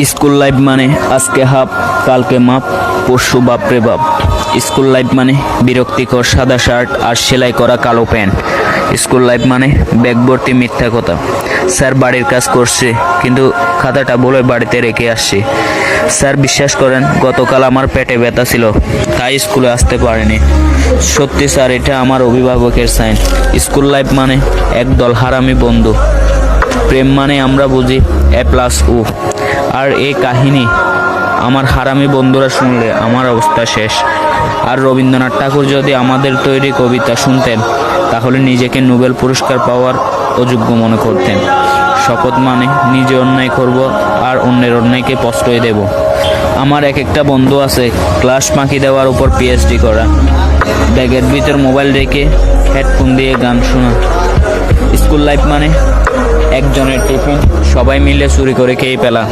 School life মানে আজকে half কালকে মাপ পরশু বাপরে বাপ। স্কুল লাইফ মানে বিরক্তিকর সাদা শার্ট আর সেলাই করা কালো প্যান্ট। স্কুল লাইফ মানে ব্যাগ ভর্তি মিথ্যা কথা। স্যার বাড়ির কাজ করছে কিন্তু খাতাটা বলে বাড়িতে রেখে আসছি। স্যার বিশ্বাস করেন গতকাল আমার পেটে ব্যথা ছিল তাই স্কুলে আসতে পারিনি। সত্যি স্যার এটা আমার অভিভাবকের সাইন। স্কুল লাইফ মানে একদল হারামি বন্ধু। প্রেম মানে আমরা বুঝি A+U। আর এই কাহিনী আমার হারামি বন্ধুরা শুনলে আমার অবস্থা শেষ। আর রবীন্দ্রনাথ ঠাকুর যদি আমাদের তৈরি কবিতা শুনতেন তাহলে নিজেকে নোবেল পুরস্কার পাওয়ার অযোগ্য মনে করতেন। শপথ মানে নিজে অন্যায় করব আর অন্যের অন্যায়কে প্রশ্রয় দেব। আমার এক একটা বন্ধু আছে ক্লাস ফাঁকি দেওয়ার উপর PhD করা, ব্যাগের ভিতর মোবাইল রেখে হেডফোন দিয়ে গান শোনা। স্কুল লাইফ মানে একজনের টিফিন সবাই মিলে চুরি করে খেয়ে ফেলা।